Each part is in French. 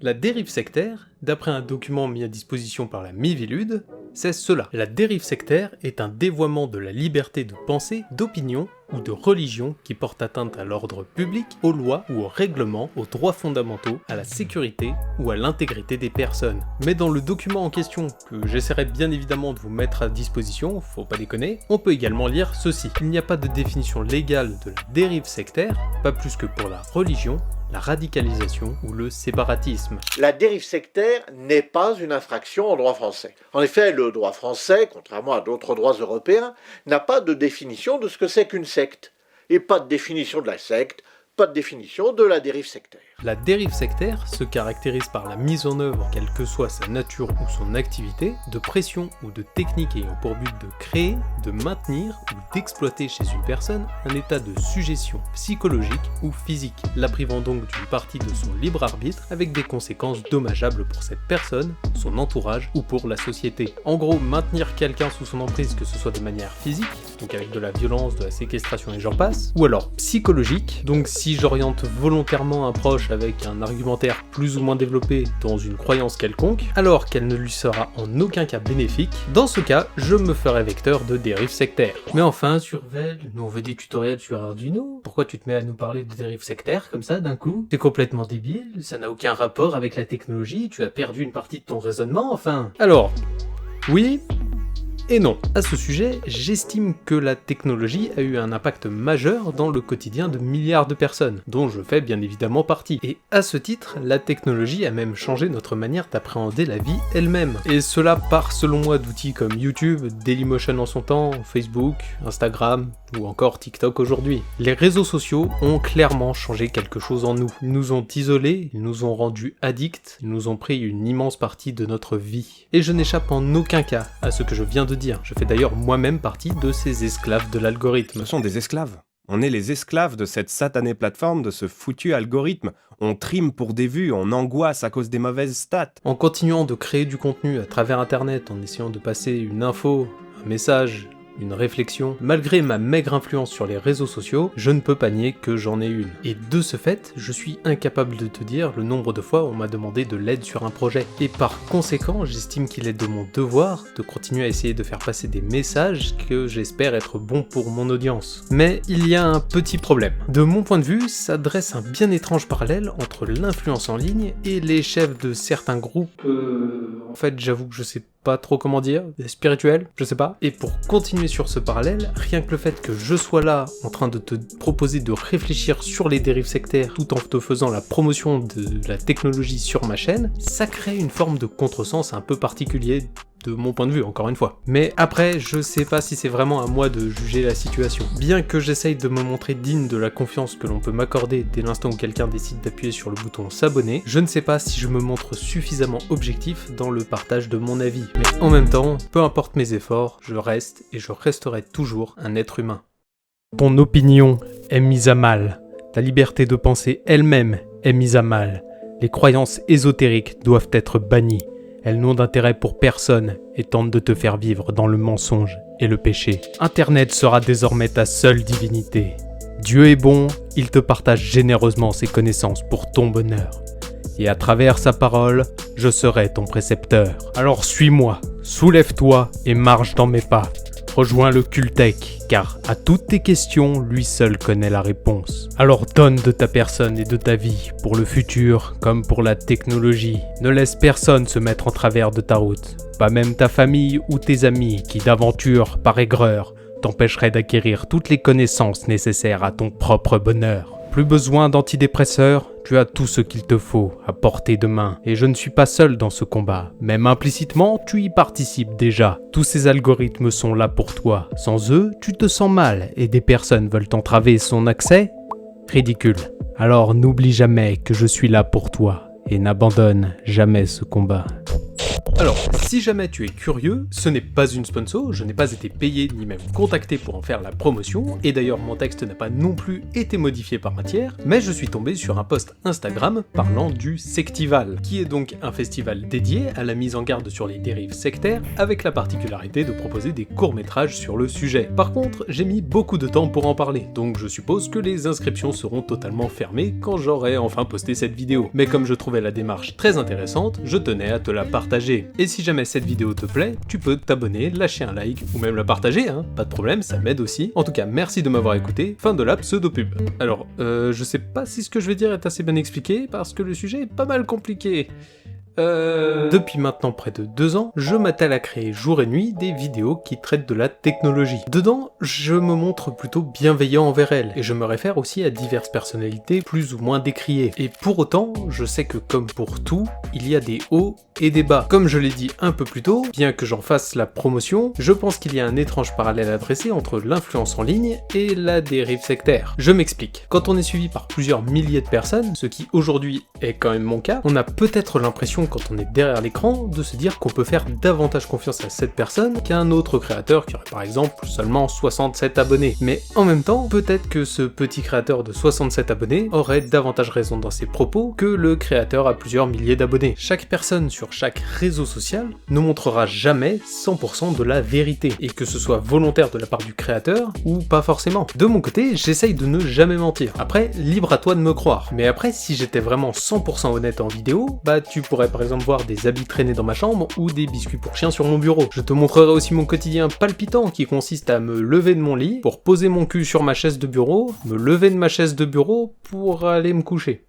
La dérive sectaire, d'après un document mis à disposition par la Miviludes, c'est cela. La dérive sectaire est un dévoiement de la liberté de pensée, d'opinion ou de religion qui porte atteinte à l'ordre public, aux lois ou aux règlements, aux droits fondamentaux, à la sécurité ou à l'intégrité des personnes. Mais dans le document en question, que j'essaierai bien évidemment de vous mettre à disposition, faut pas déconner, on peut également lire ceci. Il n'y a pas de définition légale de la dérive sectaire, pas plus que pour la religion, la radicalisation ou le séparatisme. La dérive sectaire n'est pas une infraction en droit français. En effet, le droit français, contrairement à d'autres droits européens, n'a pas de définition de ce que c'est qu'une secte. Et pas de définition de la secte, pas de définition de la dérive sectaire. La dérive sectaire se caractérise par la mise en œuvre, quelle que soit sa nature ou son activité, de pression ou de techniques ayant pour but de créer, de maintenir ou d'exploiter chez une personne un état de suggestion psychologique ou physique, la privant donc d'une partie de son libre arbitre avec des conséquences dommageables pour cette personne, son entourage ou pour la société. En gros, maintenir quelqu'un sous son emprise, que ce soit de manière physique, donc avec de la violence, de la séquestration et j'en passe, ou alors psychologique, donc si j'oriente volontairement un proche avec un argumentaire plus ou moins développé dans une croyance quelconque, alors qu'elle ne lui sera en aucun cas bénéfique, dans ce cas, je me ferai vecteur de dérive sectaire. Mais enfin, Survel, nous on veut des tutoriels sur Arduino, pourquoi tu te mets à nous parler de dérive sectaire comme ça d'un coup? C'est complètement débile, ça n'a aucun rapport avec la technologie, tu as perdu une partie de ton raisonnement, enfin. Alors, oui et non. À ce sujet, j'estime que la technologie a eu un impact majeur dans le quotidien de milliards de personnes, dont je fais bien évidemment partie. Et à ce titre, la technologie a même changé notre manière d'appréhender la vie elle-même. Et cela part selon moi d'outils comme YouTube, Dailymotion en son temps, Facebook, Instagram ou encore TikTok aujourd'hui. Les réseaux sociaux ont clairement changé quelque chose en nous. Ils nous ont isolés, ils nous ont rendus addicts, ils nous ont pris une immense partie de notre vie. Et je n'échappe en aucun cas à ce que je viens de dire. Je fais d'ailleurs moi-même partie de ces esclaves de l'algorithme. Ce sont des esclaves. On est les esclaves de cette satanée plateforme, de ce foutu algorithme. On trime pour des vues, on angoisse à cause des mauvaises stats. En continuant de créer du contenu à travers internet, en essayant de passer une info, un message, une réflexion, malgré ma maigre influence sur les réseaux sociaux, je ne peux pas nier que j'en ai une. Et de ce fait, je suis incapable de te dire le nombre de fois où on m'a demandé de l'aide sur un projet. Et par conséquent, j'estime qu'il est de mon devoir de continuer à essayer de faire passer des messages que j'espère être bons pour mon audience. Mais il y a un petit problème. De mon point de vue, ça dresse un bien étrange parallèle entre l'influence en ligne et les chefs de certains groupes... En fait, j'avoue que je sais pas trop comment dire, spirituel, je sais pas. Et pour continuer sur ce parallèle, rien que le fait que je sois là en train de te proposer de réfléchir sur les dérives sectaires tout en te faisant la promotion de la technologie sur ma chaîne, ça crée une forme de contresens un peu particulier de mon point de vue, encore une fois. Mais après, je sais pas si c'est vraiment à moi de juger la situation. Bien que j'essaye de me montrer digne de la confiance que l'on peut m'accorder dès l'instant où quelqu'un décide d'appuyer sur le bouton s'abonner, je ne sais pas si je me montre suffisamment objectif dans le partage de mon avis. Mais en même temps, peu importe mes efforts, je reste et je resterai toujours un être humain. Ton opinion est mise à mal. Ta liberté de penser elle-même est mise à mal. Les croyances ésotériques doivent être bannies. Elles n'ont d'intérêt pour personne et tentent de te faire vivre dans le mensonge et le péché. Internet sera désormais ta seule divinité. Dieu est bon, il te partage généreusement ses connaissances pour ton bonheur. Et à travers sa parole, je serai ton précepteur. Alors suis-moi, soulève-toi et marche dans mes pas. Rejoins le Cultec, car à toutes tes questions, lui seul connaît la réponse. Alors donne de ta personne et de ta vie, pour le futur comme pour la technologie. Ne laisse personne se mettre en travers de ta route, pas même ta famille ou tes amis qui d'aventure, par aigreur, t'empêcheraient d'acquérir toutes les connaissances nécessaires à ton propre bonheur. Plus besoin d'antidépresseurs, tu as tout ce qu'il te faut à portée de main. Et je ne suis pas seul dans ce combat. Même implicitement, tu y participes déjà. Tous ces algorithmes sont là pour toi. Sans eux, tu te sens mal et des personnes veulent entraver son accès? Ridicule. Alors n'oublie jamais que je suis là pour toi et n'abandonne jamais ce combat. Alors, si jamais tu es curieux, ce n'est pas une sponsor, je n'ai pas été payé ni même contacté pour en faire la promotion, et d'ailleurs mon texte n'a pas non plus été modifié par un tiers, mais je suis tombé sur un post Instagram parlant du Sectival, qui est donc un festival dédié à la mise en garde sur les dérives sectaires, avec la particularité de proposer des courts-métrages sur le sujet. Par contre, j'ai mis beaucoup de temps pour en parler, donc je suppose que les inscriptions seront totalement fermées quand j'aurai enfin posté cette vidéo. Mais comme je trouvais la démarche très intéressante, je tenais à te la partager. Et si jamais cette vidéo te plaît, tu peux t'abonner, lâcher un like, ou même la partager, hein, pas de problème, ça m'aide aussi. En tout cas, merci de m'avoir écouté, fin de la pseudo-pub. Alors, je sais pas si ce que je vais dire est assez bien expliqué, parce que le sujet est pas mal compliqué. Depuis maintenant près de 2 ans, je m'attelle à créer jour et nuit des vidéos qui traitent de la technologie. Dedans, je me montre plutôt bienveillant envers elle, et je me réfère aussi à diverses personnalités plus ou moins décriées. Et pour autant, je sais que comme pour tout, il y a des hauts et des bas. Comme je l'ai dit un peu plus tôt, bien que j'en fasse la promotion, je pense qu'il y a un étrange parallèle à dresser entre l'influence en ligne et la dérive sectaire. Je m'explique. Quand on est suivi par plusieurs milliers de personnes, ce qui aujourd'hui est quand même mon cas, on a peut-être l'impression quand on est derrière l'écran de se dire qu'on peut faire davantage confiance à cette personne qu'à un autre créateur qui aurait par exemple seulement 67 abonnés. Mais en même temps, peut-être que ce petit créateur de 67 abonnés aurait davantage raison dans ses propos que le créateur à plusieurs milliers d'abonnés. Chaque personne sur chaque réseau social ne montrera jamais 100% de la vérité, et que ce soit volontaire de la part du créateur ou pas forcément. De mon côté, j'essaye de ne jamais mentir. Après, libre à toi de me croire. Mais après, si j'étais vraiment 100% honnête en vidéo, bah tu pourrais par exemple voir des habits traînés dans ma chambre ou des biscuits pour chiens sur mon bureau. Je te montrerai aussi mon quotidien palpitant qui consiste à me lever de mon lit pour poser mon cul sur ma chaise de bureau, me lever de ma chaise de bureau pour aller me coucher.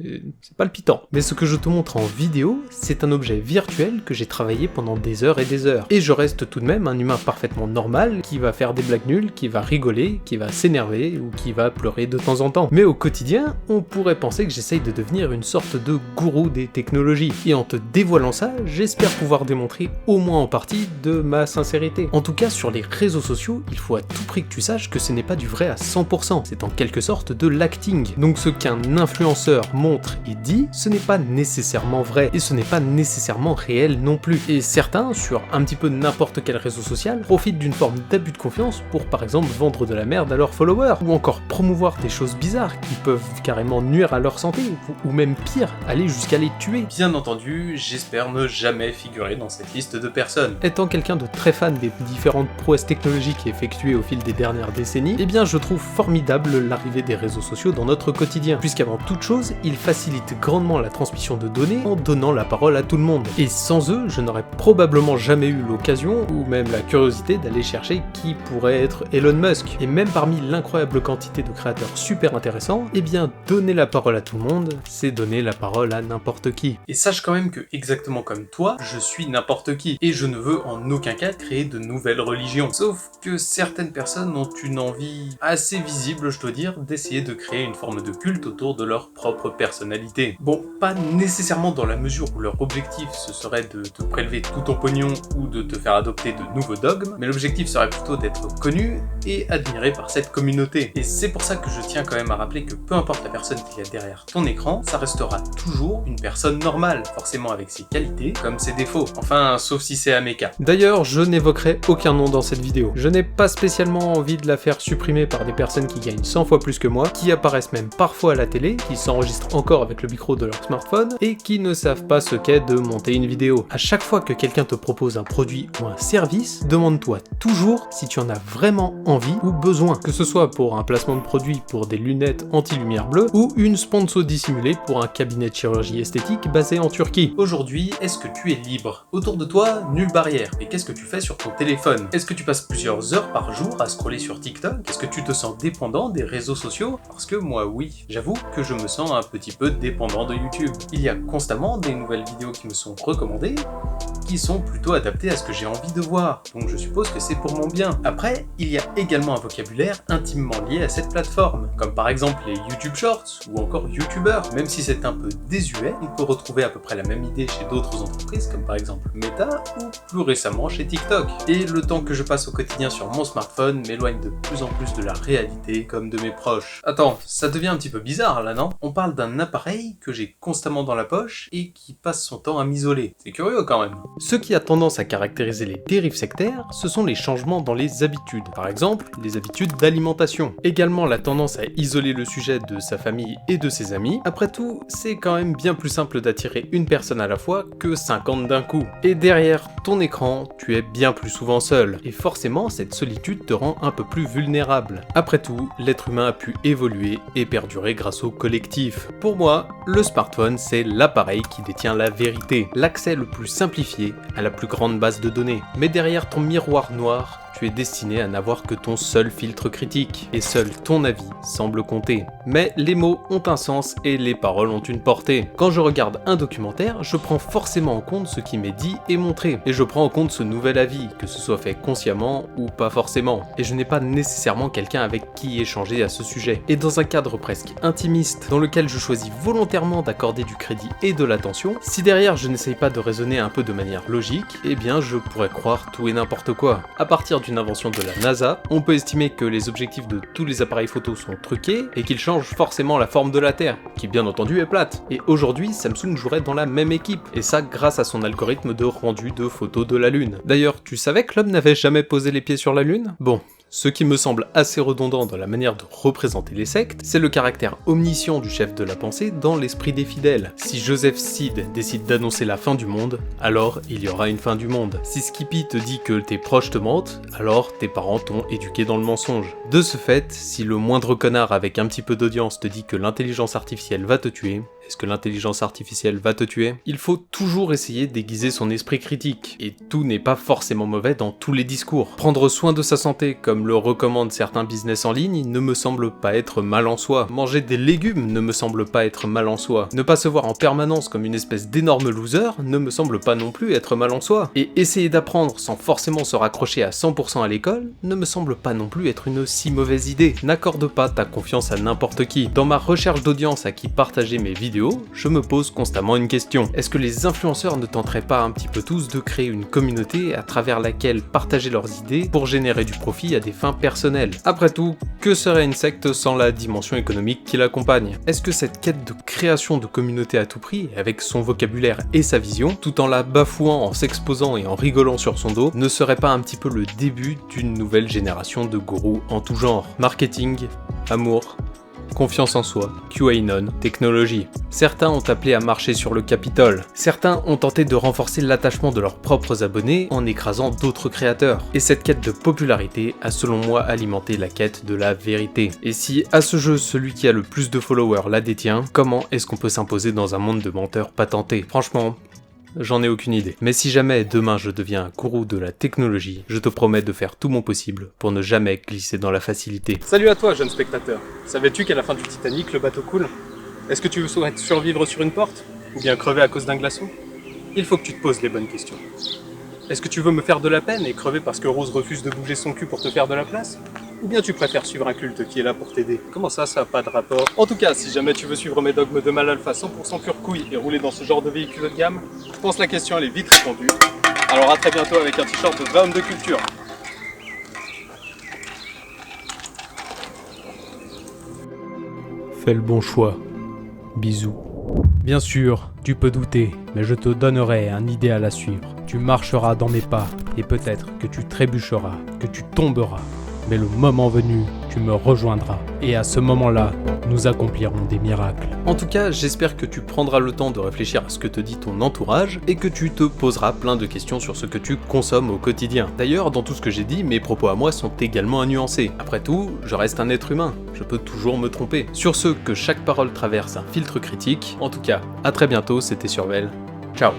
C'est palpitant. Mais ce que je te montre en vidéo, c'est un objet virtuel que j'ai travaillé pendant des heures et des heures. Et je reste tout de même un humain parfaitement normal, qui va faire des blagues nulles, qui va rigoler, qui va s'énerver, ou qui va pleurer de temps en temps. Mais au quotidien, on pourrait penser que j'essaye de devenir une sorte de gourou des technologies. Et en te dévoilant ça, j'espère pouvoir démontrer au moins en partie de ma sincérité. En tout cas, sur les réseaux sociaux, il faut à tout prix que tu saches que ce n'est pas du vrai à 100%. C'est en quelque sorte de l'acting. Donc ce qu'un influenceur montre et dit, ce n'est pas nécessairement vrai, et ce n'est pas nécessairement réel non plus. Et certains, sur un petit peu n'importe quel réseau social, profitent d'une forme d'abus de confiance pour par exemple vendre de la merde à leurs followers, ou encore promouvoir des choses bizarres qui peuvent carrément nuire à leur santé, ou même pire, aller jusqu'à les tuer. Bien entendu, j'espère ne jamais figurer dans cette liste de personnes. Étant quelqu'un de très fan des différentes prouesses technologiques effectuées au fil des dernières décennies, eh bien je trouve formidable l'arrivée des réseaux sociaux dans notre quotidien, puisqu'avant toute chose, ils facilitent grandement la transmission de données en donnant la parole à tout le monde. Et sans eux, je n'aurais probablement jamais eu l'occasion, ou même la curiosité d'aller chercher qui pourrait être Elon Musk. Et même parmi l'incroyable quantité de créateurs super intéressants, eh bien donner la parole à tout le monde, c'est donner la parole à n'importe qui. Et sache quand même que, exactement comme toi, je suis n'importe qui, et je ne veux en aucun cas créer de nouvelles religions. Sauf que certaines personnes ont une envie assez visible, je dois dire, d'essayer de créer une forme de culte autour de leur propre personnalité. Bon, pas nécessairement dans la mesure où leur objectif ce serait de te prélever tout ton pognon ou de te faire adopter de nouveaux dogmes, mais l'objectif serait plutôt d'être connu et admiré par cette communauté. Et c'est pour ça que je tiens quand même à rappeler que peu importe la personne qu'il y a derrière ton écran, ça restera toujours une personne normale, forcément avec ses qualités comme ses défauts. Enfin, sauf si c'est Ameka. D'ailleurs, je n'évoquerai aucun nom dans cette vidéo. Je n'ai pas spécialement envie de la faire supprimer par des personnes qui gagnent 100 fois plus que moi, qui apparaissent même parfois à la télé, qui s'enregistrent encore avec le micro de leur smartphone et qui ne savent pas ce qu'est de monter une vidéo. À chaque fois que quelqu'un te propose un produit ou un service, demande-toi toujours si tu en as vraiment envie ou besoin, que ce soit pour un placement de produit pour des lunettes anti-lumière bleue ou une sponsor dissimulée pour un cabinet de chirurgie esthétique basé en Turquie. Aujourd'hui, est-ce que tu es libre? Autour de toi, nulle barrière. Et qu'est-ce que tu fais sur ton téléphone? Est-ce que tu passes plusieurs heures par jour à scroller sur TikTok? Est-ce que tu te sens dépendant des réseaux sociaux? Parce que moi oui, j'avoue que je me sens un petit peu dépendant de YouTube. Il y a constamment des nouvelles vidéos qui me sont recommandées, qui sont plutôt adaptés à ce que j'ai envie de voir, donc je suppose que c'est pour mon bien. Après, il y a également un vocabulaire intimement lié à cette plateforme, comme par exemple les YouTube Shorts ou encore YouTubers. Même si c'est un peu désuet, on peut retrouver à peu près la même idée chez d'autres entreprises, comme par exemple Meta ou plus récemment chez TikTok. Et le temps que je passe au quotidien sur mon smartphone m'éloigne de plus en plus de la réalité comme de mes proches. Attends, ça devient un petit peu bizarre là, non? On parle d'un appareil que j'ai constamment dans la poche et qui passe son temps à m'isoler. C'est curieux quand même. Ce qui a tendance à caractériser les dérives sectaires, ce sont les changements dans les habitudes. Par exemple, les habitudes d'alimentation. Également la tendance à isoler le sujet de sa famille et de ses amis. Après tout, c'est quand même bien plus simple d'attirer une personne à la fois que 50 d'un coup. Et derrière ton écran, tu es bien plus souvent seul. Et forcément, cette solitude te rend un peu plus vulnérable. Après tout, l'être humain a pu évoluer et perdurer grâce au collectif. Pour moi, le smartphone, c'est l'appareil qui détient la vérité, l'accès le plus simplifié à la plus grande base de données. Mais derrière ton miroir noir, tu es destiné à n'avoir que ton seul filtre critique, et seul ton avis semble compter. Mais les mots ont un sens et les paroles ont une portée. Quand je regarde un documentaire, je prends forcément en compte ce qui m'est dit et montré, et je prends en compte ce nouvel avis, que ce soit fait consciemment ou pas forcément. Et je n'ai pas nécessairement quelqu'un avec qui échanger à ce sujet. Et dans un cadre presque intimiste, dans lequel je choisis volontairement d'accorder du crédit et de l'attention, si derrière je n'essaye pas de raisonner un peu de manière logique, eh bien je pourrais croire tout et n'importe quoi. À partir d'une invention de la NASA, on peut estimer que les objectifs de tous les appareils photo sont truqués et qu'ils changent forcément la forme de la Terre, qui bien entendu est plate. Et aujourd'hui, Samsung jouerait dans la même équipe, et ça grâce à son algorithme de rendu de photos de la Lune. D'ailleurs, tu savais que l'homme n'avait jamais posé les pieds sur la Lune? Bon. Ce qui me semble assez redondant dans la manière de représenter les sectes, c'est le caractère omniscient du chef de la pensée dans l'esprit des fidèles. Si Joseph Seed décide d'annoncer la fin du monde, alors il y aura une fin du monde. Si Skippy te dit que tes proches te mentent, alors tes parents t'ont éduqué dans le mensonge. De ce fait, si le moindre connard avec un petit peu d'audience te dit que l'intelligence artificielle va te tuer, est-ce que l'intelligence artificielle va te tuer? Il faut toujours essayer d'aiguiser son esprit critique, et tout n'est pas forcément mauvais dans tous les discours. Prendre soin de sa santé, comme le recommandent certains business en ligne, ne me semble pas être mal en soi. Manger des légumes ne me semble pas être mal en soi. Ne pas se voir en permanence comme une espèce d'énorme loser ne me semble pas non plus être mal en soi. Et essayer d'apprendre sans forcément se raccrocher à 100% à l'école ne me semble pas non plus être une si mauvaise idée. N'accorde pas ta confiance à n'importe qui. Dans ma recherche d'audience à qui partager mes vidéos, je me pose constamment une question. Est-ce que les influenceurs ne tenteraient pas un petit peu tous de créer une communauté à travers laquelle partager leurs idées pour générer du profit à des fins personnelles? Après tout, que serait une secte sans la dimension économique qui l'accompagne? Est-ce que cette quête de création de communauté à tout prix, avec son vocabulaire et sa vision, tout en la bafouant, en s'exposant et en rigolant sur son dos, ne serait pas un petit peu le début d'une nouvelle génération de gourous en tout genre? Marketing, amour, confiance en soi, QAnon, technologie. Certains ont appelé à marcher sur le Capitole. Certains ont tenté de renforcer l'attachement de leurs propres abonnés en écrasant d'autres créateurs. Et cette quête de popularité a selon moi alimenté la quête de la vérité. Et si à ce jeu, celui qui a le plus de followers la détient, comment est-ce qu'on peut s'imposer dans un monde de menteurs patentés? Franchement, j'en ai aucune idée. Mais si jamais demain je deviens un gourou de la technologie, je te promets de faire tout mon possible pour ne jamais glisser dans la facilité. Salut à toi, jeune spectateur. Savais-tu qu'à la fin du Titanic, le bateau coule? Est-ce que tu veux survivre sur une porte? Ou bien crever à cause d'un glaçon? Il faut que tu te poses les bonnes questions. Est-ce que tu veux me faire de la peine et crever parce que Rose refuse de bouger son cul pour te faire de la place? Ou bien tu préfères suivre un culte qui est là pour t'aider? Comment ça n'a pas de rapport? En tout cas, si jamais tu veux suivre mes dogmes de mal alpha 100% pure couille et rouler dans ce genre de véhicule haut de gamme, je pense que la question elle est vite répondue. Alors à très bientôt avec un t-shirt de vrai homme de culture. Fais le bon choix. Bisous. Bien sûr, tu peux douter, mais je te donnerai un idéal à suivre. Tu marcheras dans mes pas, et peut-être que tu trébucheras, que tu tomberas. Mais le moment venu, tu me rejoindras. Et à ce moment-là, nous accomplirons des miracles. En tout cas, j'espère que tu prendras le temps de réfléchir à ce que te dit ton entourage et que tu te poseras plein de questions sur ce que tu consommes au quotidien. D'ailleurs, dans tout ce que j'ai dit, mes propos à moi sont également à nuancer. Après tout, je reste un être humain. Je peux toujours me tromper. Sur ce, que chaque parole traverse un filtre critique. En tout cas, à très bientôt, c'était Survel. Ciao.